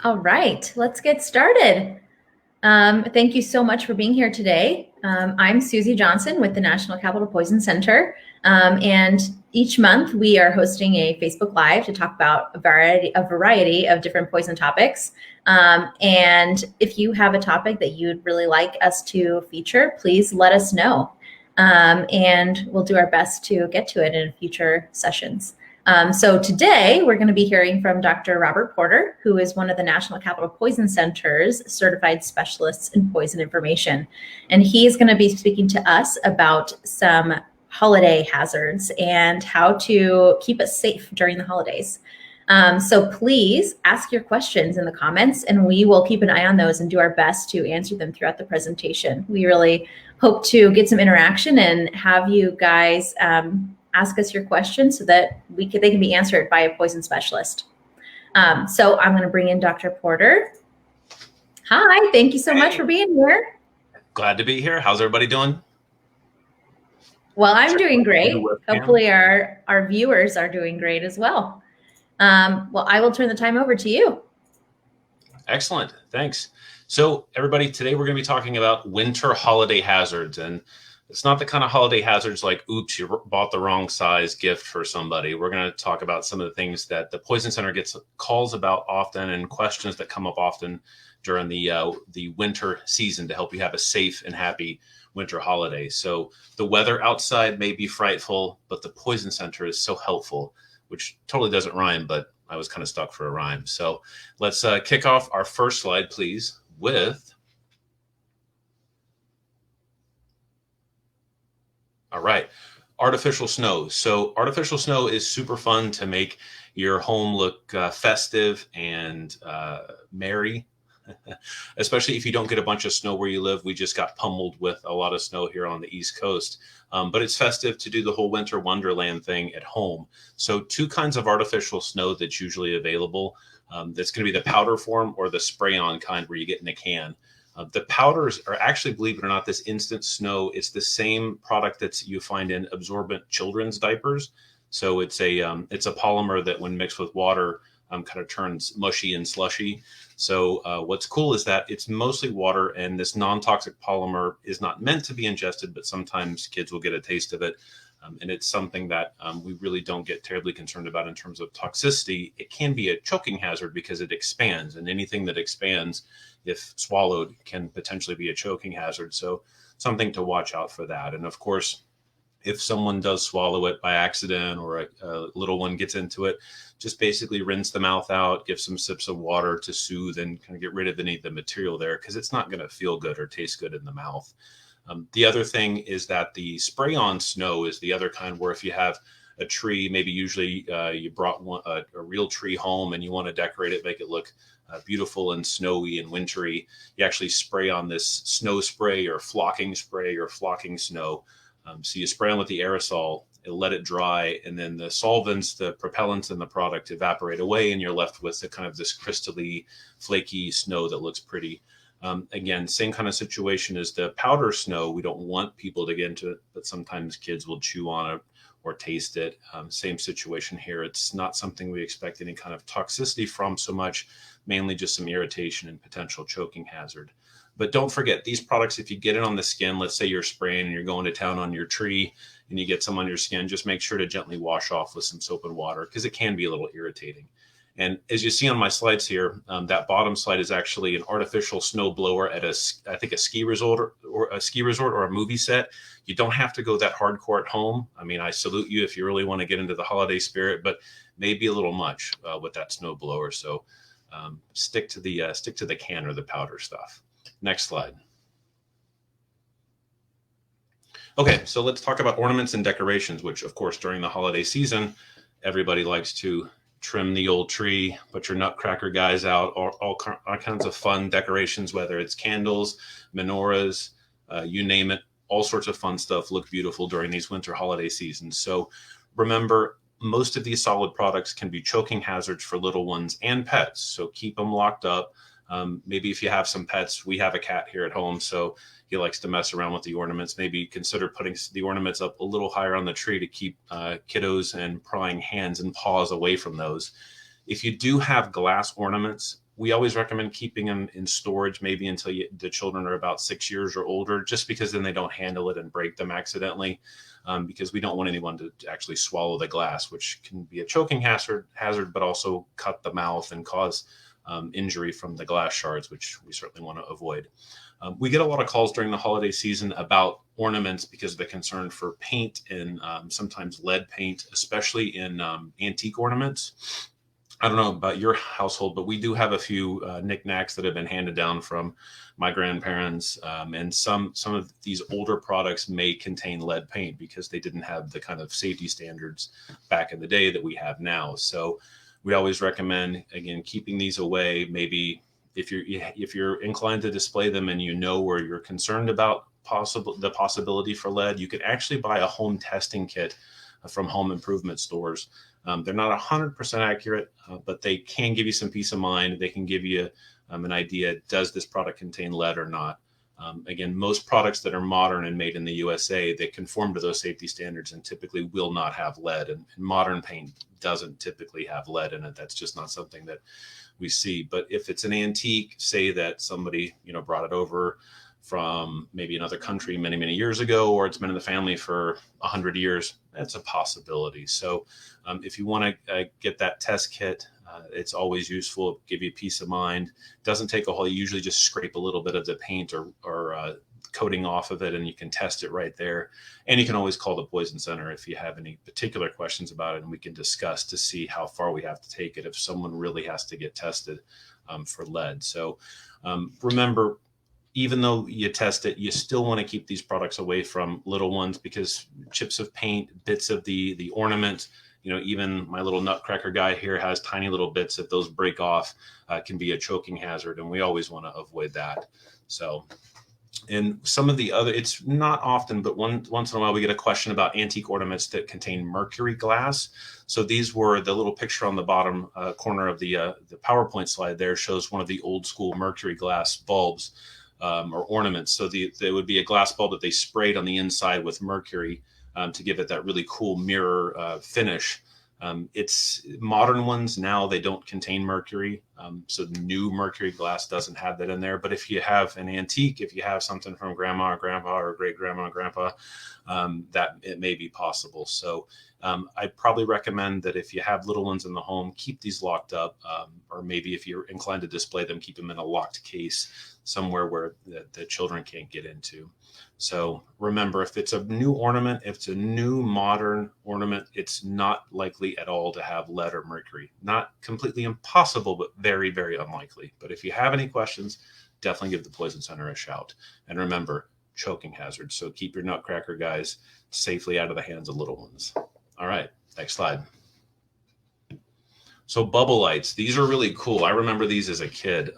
All right, let's get started. Thank you so much for being here today. I'm Susie Johnson with the National Capital Poison Center. And each month we are hosting a Facebook Live to talk about a variety of different poison topics. And if you have a topic that you'd really like us to feature, please let us know. And we'll do our best to get to it in future sessions. So today we're going to be hearing from Dr. Robert Porter, who is one of the National Capital Poison Center's certified specialists in poison information. And he is going to be speaking to us about some holiday hazards and how to keep us safe during the holidays. So please ask your questions in the comments and we will keep an eye on those and do our best to answer them throughout the presentation. We really hope to get some interaction and have you guys ask us your questions so that they can be answered by a poison specialist. So I'm going to bring in Dr. Porter. Hi, thank you so much for being here. Glad to be here. How's everybody doing? Well, I'm doing great. Hopefully our viewers are doing great as well. Well, I will turn the time over to you. Excellent. Thanks. So everybody, today we're going to be talking about winter holiday hazards. And it's not the kind of holiday hazards like, oops, you bought the wrong size gift for somebody. We're going to talk about some of the things that the Poison Center gets calls about often and questions that come up often during the winter season to help you have a safe and happy winter holiday. So the weather outside may be frightful, but the Poison Center is so helpful, which totally doesn't rhyme, but I was kind of stuck for a rhyme. So let's kick off our first slide, please, with... All right, artificial snow. So artificial snow is super fun to make your home look festive and merry, especially if you don't get a bunch of snow where you live. We just got pummeled with a lot of snow here on the East Coast, but it's festive to do the whole winter wonderland thing at home. So two kinds of artificial snow that's usually available. That's going to be the powder form or the spray-on kind where you get in a can. The powders are actually, believe it or not, this instant snow. It's the same product that you find in absorbent children's diapers. So it's a polymer that when mixed with water kind of turns mushy and slushy. So what's cool is that it's mostly water, and this non-toxic polymer is not meant to be ingested, but sometimes kids will get a taste of it. And it's something that we really don't get terribly concerned about in terms of toxicity. It can be a choking hazard because it expands, and anything that expands, if swallowed, can potentially be a choking hazard. So something to watch out for that. And of course, if someone does swallow it by accident or a little one gets into it, just basically rinse the mouth out, give some sips of water to soothe and kind of get rid of any of the material there, because it's not going to feel good or taste good in the mouth. The other thing is that the spray-on snow is the other kind where if you have a tree, maybe usually you brought a real tree home and you want to decorate it, make it look beautiful and snowy and wintry, you actually spray on this snow spray or flocking snow. So you spray on with the aerosol, let it dry, and then the solvents, the propellants in the product evaporate away, and you're left with the kind of this crystally, flaky snow that looks pretty. Again, same kind of situation as the powder snow. We don't want people to get into it, but sometimes kids will chew on it or taste it. Same situation here. It's not something we expect any kind of toxicity from so much, mainly just some irritation and potential choking hazard. But don't forget, these products, if you get it on the skin, let's say you're spraying and you're going to town on your tree and you get some on your skin, just make sure to gently wash off with some soap and water, because it can be a little irritating. And as you see on my slides here, that bottom slide is actually an artificial snow blower at I think a ski resort or a movie set. You don't have to go that hardcore at home. I mean, I salute you if you really want to get into the holiday spirit, but maybe a little much with that snow blower. So stick to the can or the powder stuff. Next slide. Okay, so let's talk about ornaments and decorations, which of course during the holiday season, everybody likes to trim the old tree, put your nutcracker guys out, or all kinds of fun decorations, whether it's candles, menorahs, you name it, all sorts of fun stuff look beautiful during these winter holiday seasons. So remember, most of these solid products can be choking hazards for little ones and pets. So keep them locked up. Maybe if you have some pets, we have a cat here at home, so he likes to mess around with the ornaments. Maybe consider putting the ornaments up a little higher on the tree to keep kiddos and prying hands and paws away from those. If you do have glass ornaments, We always recommend keeping them in storage maybe until the children are about 6 years or older, just because then they don't handle it and break them accidentally, because we don't want anyone to actually swallow the glass, which can be a choking hazard, but also cut the mouth and cause injury from the glass shards, which we certainly want to avoid. We get a lot of calls during the holiday season about ornaments because of the concern for paint and sometimes lead paint, especially in antique ornaments. I don't know about your household, but we do have a few knickknacks that have been handed down from my grandparents, and some of these older products may contain lead paint because they didn't have the kind of safety standards back in the day that we have now. So we always recommend, again, keeping these away. Maybe if you're inclined to display them and you know where you're concerned about the possibility for lead, you can actually buy a home testing kit from home improvement stores. They're not 100% accurate, but they can give you some peace of mind. They can give you an idea, does this product contain lead or not? Again, most products that are modern and made in the USA, they conform to those safety standards and typically will not have lead. And modern paint doesn't typically have lead in it. That's just not something that we see. But if it's an antique, say that somebody, brought it over from maybe another country many, many years ago, or it's been in the family for 100 years, that's a possibility. So if you want to get that test kit, it's always useful, give you peace of mind. Doesn't take a whole, you usually just scrape a little bit of the paint or coating off of it, and you can test it right there. And you can always call the Poison Center if you have any particular questions about it, and we can discuss to see how far we have to take it if someone really has to get tested for lead. So remember, even though you test it, you still want to keep these products away from little ones, because chips of paint, bits of the ornament, even my little nutcracker guy here has tiny little bits. If those break off, can be a choking hazard, and we always want to avoid that. So, and some of the other, it's not often, but once in a while we get a question about antique ornaments that contain mercury glass. So these were the little picture on the bottom corner of the PowerPoint slide there shows one of the old school mercury glass bulbs. Or ornaments. So they would be a glass bulb that they sprayed on the inside with mercury to give it that really cool mirror finish. It's modern ones now, they don't contain mercury. So the new mercury glass doesn't have that in there. But if you have an antique, if you have something from grandma or grandpa or great grandma and grandpa, that it may be possible. So I'd probably recommend that if you have little ones in the home, keep these locked up, or maybe if you're inclined to display them, keep them in a locked case somewhere where the children can't get into. So remember, if it's a new ornament, if it's a new modern ornament, it's not likely at all to have lead or mercury. Not completely impossible, but very, very unlikely. But if you have any questions, definitely give the Poison Center a shout. And remember, choking hazard. So keep your nutcracker guys safely out of the hands of little ones. All right, next slide. So bubble lights, these are really cool. I remember these as a kid.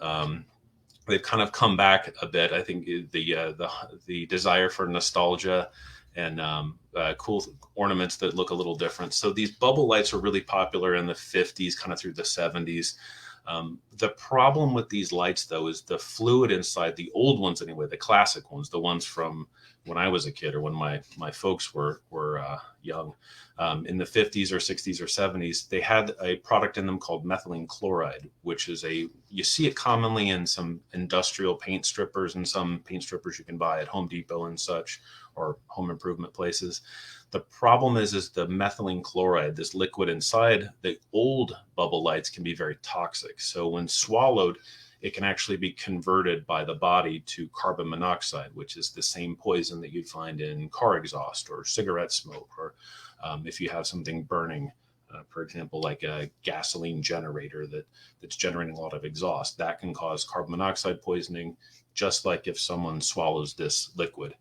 They've kind of come back a bit. I think the desire for nostalgia and cool ornaments that look a little different. So these bubble lights were really popular in the 50s, kind of through the 70s. The problem with these lights, though, is the fluid inside, the old ones anyway, the classic ones, the ones from when I was a kid or when my folks were young, in the 50s or 60s or 70s, they had a product in them called methylene chloride, which is you see it commonly in some industrial paint strippers and some paint strippers you can buy at Home Depot and such, or home improvement places. The problem is the methylene chloride, this liquid inside the old bubble lights, can be very toxic. So when swallowed, it can actually be converted by the body to carbon monoxide, which is the same poison that you'd find in car exhaust or cigarette smoke, or if you have something burning, for example, like a gasoline generator that's generating a lot of exhaust, that can cause carbon monoxide poisoning, just like if someone swallows this liquid.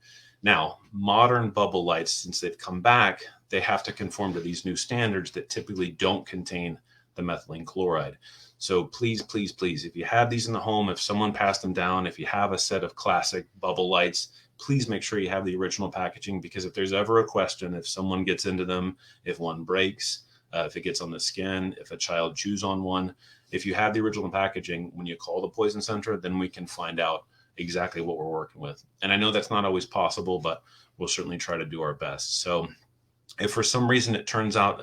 Now, modern bubble lights, since they've come back, they have to conform to these new standards that typically don't contain the methylene chloride. So please, please, please, if you have these in the home, if someone passed them down, if you have a set of classic bubble lights, please make sure you have the original packaging, because if there's ever a question, if someone gets into them, if one breaks, if it gets on the skin, if a child chews on one, if you have the original packaging, when you call the Poison Center, then we can find out exactly what we're working with. And I know that's not always possible, but we'll certainly try to do our best. So if for some reason it turns out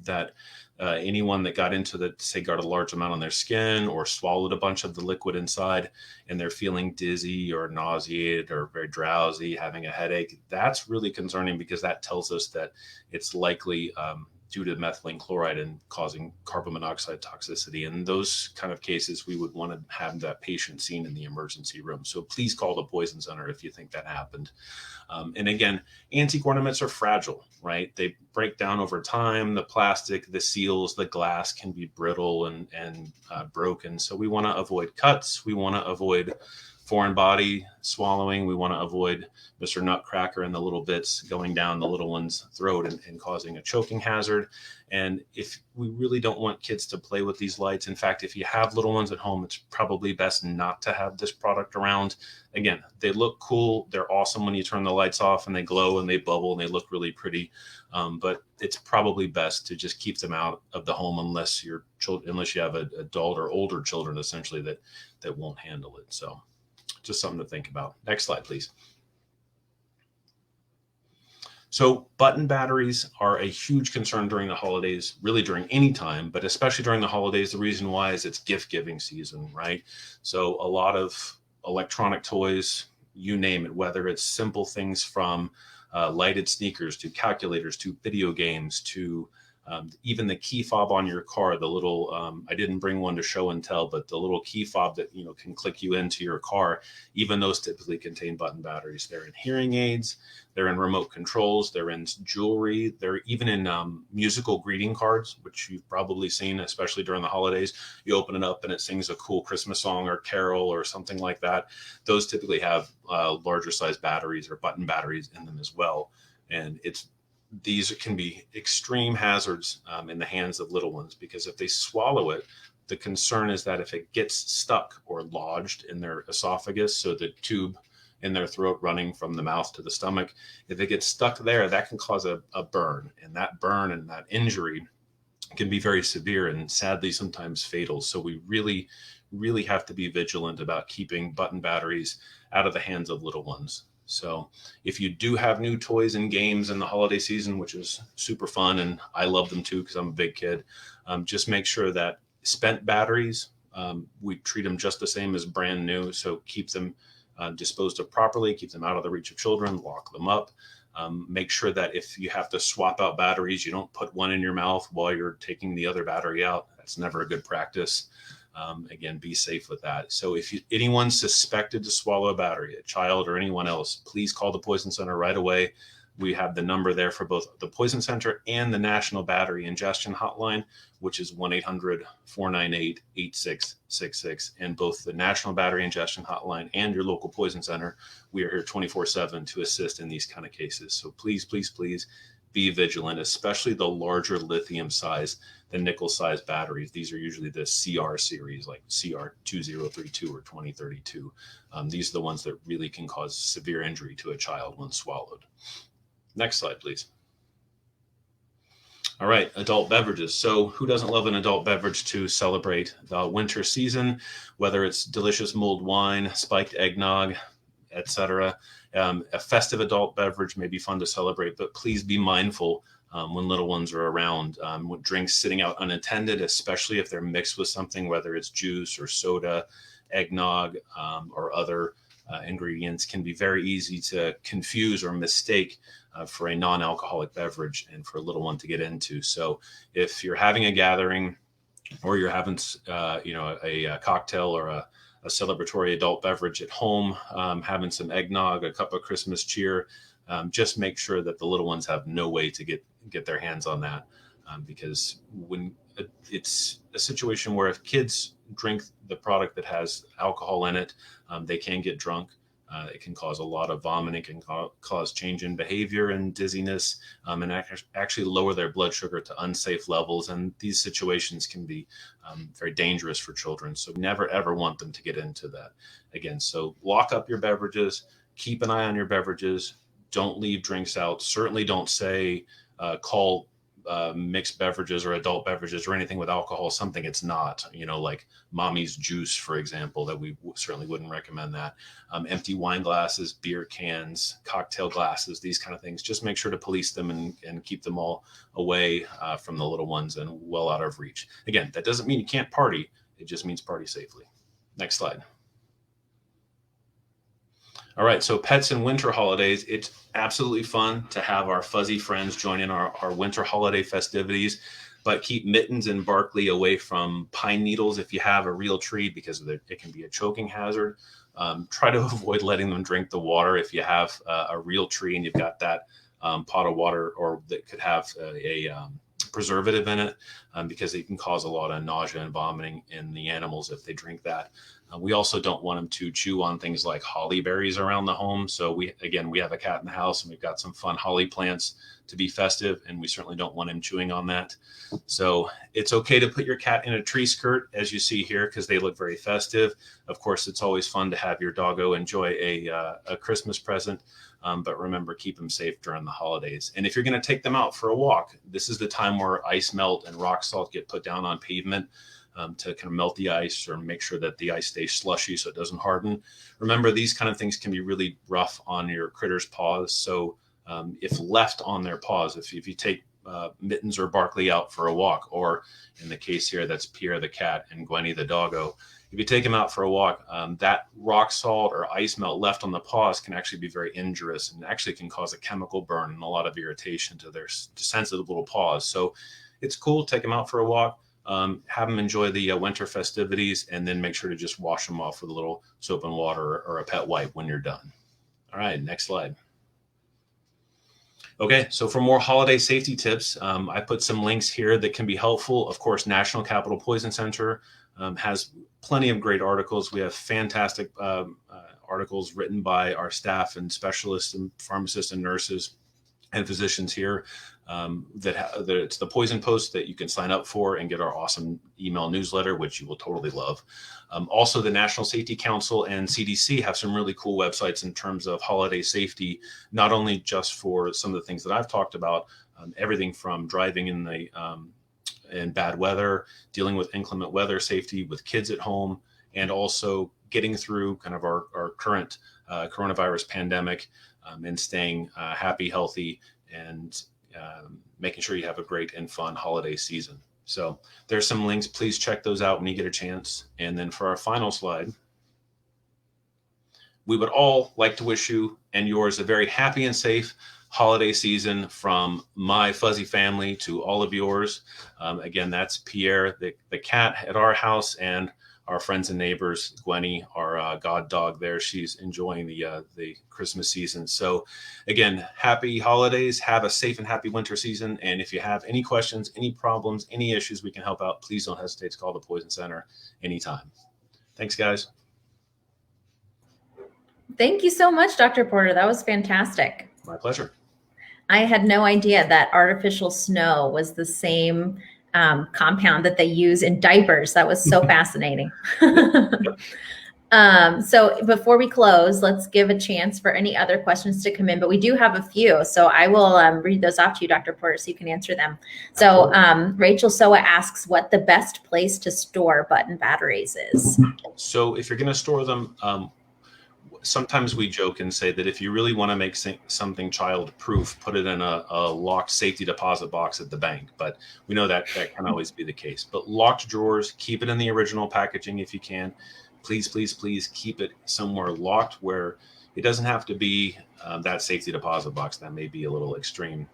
that anyone that got into the, say, got a large amount on their skin or swallowed a bunch of the liquid inside and they're feeling dizzy or nauseated or very drowsy, having a headache, that's really concerning because that tells us that it's likely due to methylene chloride and causing carbon monoxide toxicity. In those kind of cases, we would want to have that patient seen in the emergency room. So please call the poison center if you think that happened. And again, antique ornaments are fragile, right? They break down over time. The plastic, the seals, the glass can be brittle and broken. So we want to avoid cuts. We want to avoid foreign body swallowing. We want to avoid Mr. Nutcracker and the little bits going down the little one's throat and causing a choking hazard. And if we really don't want kids to play with these lights, in fact, if you have little ones at home, it's probably best not to have this product around. Again, they look cool. They're awesome when you turn the lights off and they glow and they bubble and they look really pretty. But it's probably best to just keep them out of the home unless you have an adult or older children, essentially, that won't handle it. So just something to think about. Next slide, please. So button batteries are a huge concern during the holidays, really during any time, but especially during the holidays. The reason why is it's gift giving season, right? So a lot of electronic toys, you name it, whether it's simple things from lighted sneakers to calculators to video games to even the key fob on your car, the little, I didn't bring one to show and tell, but the little key fob that, can click you into your car, even those typically contain button batteries. They're in hearing aids, they're in remote controls, they're in jewelry, they're even in musical greeting cards, which you've probably seen, especially during the holidays. You open it up and it sings a cool Christmas song or carol or something like that. Those typically have larger size batteries or button batteries in them as well. And these can be extreme hazards in the hands of little ones, because if they swallow it, the concern is that if it gets stuck or lodged in their esophagus, so the tube in their throat running from the mouth to the stomach, if it gets stuck there, that can cause a burn. And that burn and that injury can be very severe and sadly sometimes fatal. So we really, really have to be vigilant about keeping button batteries out of the hands of little ones. So if you do have new toys and games in the holiday season, which is super fun, and I love them too because I'm a big kid, just make sure that spent batteries, we treat them just the same as brand new. So keep them disposed of properly, keep them out of the reach of children, lock them up. Make sure that if you have to swap out batteries, you don't put one in your mouth while you're taking the other battery out. That's never a good practice. Again, be safe with that. So if anyone's suspected to swallow a battery, a child or anyone else, please call the Poison Center right away. We have the number there for both the Poison Center and the National Battery Ingestion Hotline, which is 1-800-498-8666. And both the National Battery Ingestion Hotline and your local Poison Center, we are here 24/7 to assist in these kind of cases. So please, please, please be vigilant, especially the larger lithium size, the nickel size batteries. These are usually the CR series, like CR2032 or 2032. These are the ones that really can cause severe injury to a child when swallowed. Next slide, please. All right, adult beverages. So who doesn't love an adult beverage to celebrate the winter season, whether it's delicious mulled wine, spiked eggnog, etc. A festive adult beverage may be fun to celebrate, but please be mindful when little ones are around. With drinks sitting out unattended, especially if they're mixed with something, whether it's juice or soda, eggnog, or other ingredients, can be very easy to confuse or mistake for a non-alcoholic beverage and for a little one to get into. So if you're having a gathering or you're having a cocktail or a celebratory adult beverage at home, having some eggnog, a cup of Christmas cheer, just make sure that the little ones have no way to get their hands on that, because when it's a situation where if kids drink the product that has alcohol in it, they can get drunk. It can cause a lot of vomiting, can cause change in behavior and dizziness, and actually lower their blood sugar to unsafe levels. And these situations can be very dangerous for children. So never, ever want them to get into that again. So lock up your beverages, keep an eye on your beverages. Don't leave drinks out. Certainly don't say, call mixed beverages or adult beverages or anything with alcohol something it's not, like mommy's juice, for example, that we certainly wouldn't recommend that. Empty wine glasses, beer cans, cocktail glasses, these kind of things. Just make sure to police them and keep them all away from the little ones and well out of reach. Again, that doesn't mean you can't party. It just means party safely. Next slide. All right, so pets and winter holidays. It's absolutely fun to have our fuzzy friends join in our winter holiday festivities, but keep Mittens and Barkley away from pine needles if you have a real tree, because it can be a choking hazard. Try to avoid letting them drink the water if you have a real tree and you've got that pot of water, or that could have a preservative in it, because it can cause a lot of nausea and vomiting in the animals if they drink that. We also don't want them to chew on things like holly berries around the home. So we have a cat in the house and we've got some fun holly plants to be festive, and we certainly don't want him chewing on that. So it's okay to put your cat in a tree skirt, as you see here, because they look very festive. Of course, it's always fun to have your doggo enjoy a Christmas present. But remember, keep them safe during the holidays. And if you're going to take them out for a walk, this is the time where ice melt and rock salt get put down on pavement to kind of melt the ice or make sure that the ice stays slushy so it doesn't harden. Remember, these kind of things can be really rough on your critter's paws. So if left on their paws, if you take Mittens or Barkley out for a walk, or in the case here, that's Pierre the cat and Gwenny the doggo, if you take them out for a walk, that rock salt or ice melt left on the paws can actually be very injurious and actually can cause a chemical burn and a lot of irritation to their sensitive little paws. So it's cool. Take them out for a walk, have them enjoy the winter festivities, and then make sure to just wash them off with a little soap and water or a pet wipe when you're done. All right, next slide. Okay, so for more holiday safety tips, I put some links here that can be helpful. Of course, National Capital Poison Center has plenty of great articles. We have fantastic articles written by our staff and specialists and pharmacists and nurses and physicians here. It's the Poison Post that you can sign up for and get our awesome email newsletter, which you will totally love. Also, the National Safety Council and CDC have some really cool websites in terms of holiday safety, not only just for some of the things that I've talked about, everything from driving in bad weather, dealing with inclement weather, safety with kids at home, and also getting through kind of our current coronavirus pandemic, and staying happy, healthy, and making sure you have a great and fun holiday season. So there's some links. Please check those out when you get a chance. And then for our final slide, we would all like to wish you and yours a very happy and safe holiday season from my fuzzy family to all of yours. Again, that's Pierre, the cat at our house, and our friends and neighbors, Gwenny, our god dog there. She's enjoying the Christmas season. So again, happy holidays, have a safe and happy winter season. And if you have any questions, any problems, any issues we can help out, please don't hesitate to call the Poison Center anytime. Thanks, guys. Thank you so much, Dr. Porter. That was fantastic. My pleasure. I had no idea that artificial snow was the same compound that they use in diapers. That was so fascinating. So before we close, let's give a chance for any other questions to come in, but we do have a few. So I will read those off to you, Dr. Porter, so you can answer them. So Rachel Soa asks what the best place to store button batteries is. So if you're going to store them, sometimes we joke and say that if you really want to make something child-proof, put it in a locked safety deposit box at the bank. But we know that can always be the case. But locked drawers, keep it in the original packaging if you can. Please, please, please keep it somewhere locked where it doesn't have to be that safety deposit box. That may be a little extreme.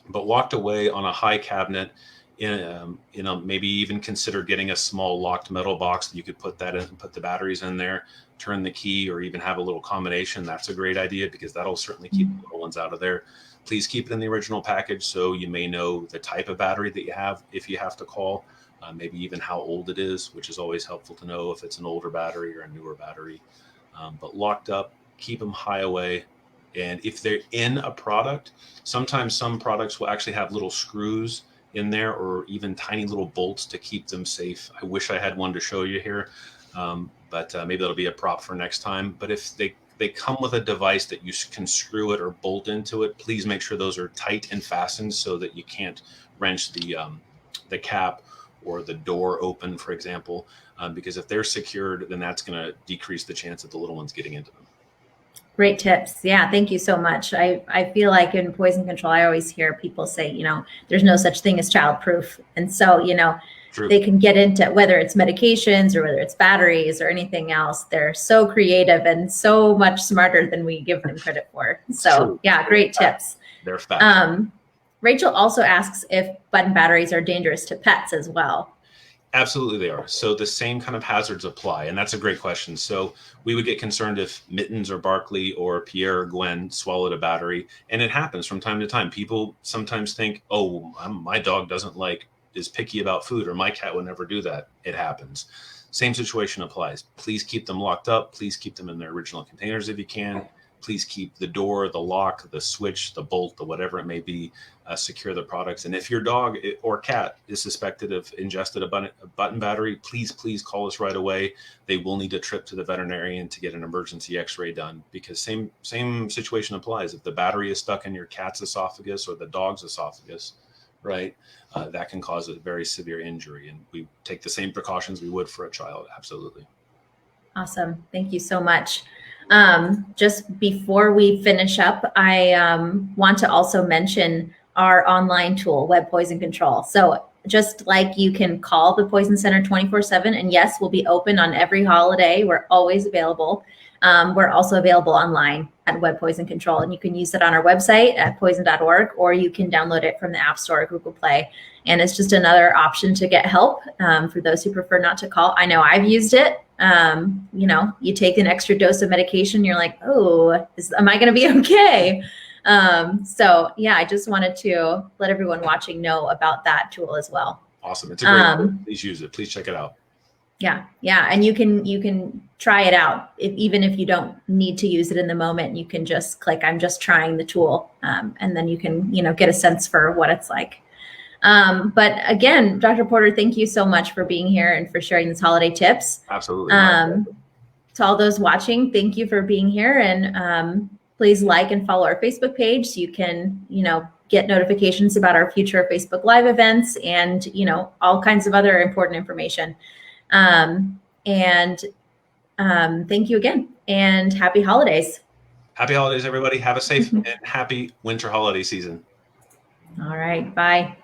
But locked away on a high cabinet, maybe even consider getting a small locked metal box that you could put that in, put the batteries in there, turn the key, or even have a little combination. That's a great idea because that'll certainly keep the little ones out of there. Please keep it in the original package so you may know the type of battery that you have if you have to call, maybe even how old it is, which is always helpful to know if it's an older battery or a newer battery. But locked up, keep them high away. And if they're in a product, sometimes some products will actually have little screws in there or even tiny little bolts to keep them safe. I wish I had one to show you here, but maybe that'll be a prop for next time. But if They come with a device that you can screw it or bolt into it. Please make sure those are tight and fastened so that you can't wrench the cap or the door open, for example, because if they're secured, then that's going to decrease the chance of the little ones getting into them. Great tips. Yeah, thank you so much. I feel like in poison control, I always hear people say, there's no such thing as childproof. And so, True. they can get into whether it's medications or whether it's batteries or anything else. They're so creative and so much smarter than we give them credit for. So True. yeah, great tips. They're fast. Rachel also asks if button batteries are dangerous to pets as well. Absolutely they are. So the same kind of hazards apply. And that's a great question. So we would get concerned if Mittens or Barkley or Pierre or Gwen swallowed a battery. And it happens from time to time. People sometimes think, oh, my dog is picky about food, or my cat would never do that. It happens. Same situation applies. Please keep them locked up. Please keep them in their original containers if you can. Please keep the door, the lock, the switch, the bolt, the whatever it may be, secure the products. And if your dog or cat is suspected of ingested a button battery, please call us right away. They will need a trip to the veterinarian to get an emergency x-ray done, because same situation applies. If the battery is stuck in your cat's esophagus or the dog's esophagus, right, that can cause a very severe injury. And we take the same precautions we would for a child. Absolutely. Awesome. Thank you so much. Just before we finish up, I want to also mention our online tool, Web Poison Control. So just like you can call the Poison Center 24/7, and yes, we'll be open on every holiday. We're always available. We're also available online at Web Poison Control, and you can use it on our website at poison.org, or you can download it from the App Store or Google Play. And it's just another option to get help for those who prefer not to call. I know I've used it. You take an extra dose of medication, you're like, oh, am I going to be okay? So yeah, I just wanted to let everyone watching know about that tool as well. Awesome. It's a great tool. Please use it. Please check it out. Yeah. And you can try it out. Even if you don't need to use it in the moment, you can just click, I'm just trying the tool. And then you can, get a sense for what it's like. But again, Dr. Porter, thank you so much for being here and for sharing these holiday tips. Absolutely. To all those watching, thank you for being here. And please like and follow our Facebook page so you can, get notifications about our future Facebook Live events and, all kinds of other important information. Thank you again, and happy holidays. Happy holidays, everybody. Have a safe and happy winter holiday season. All right. Bye.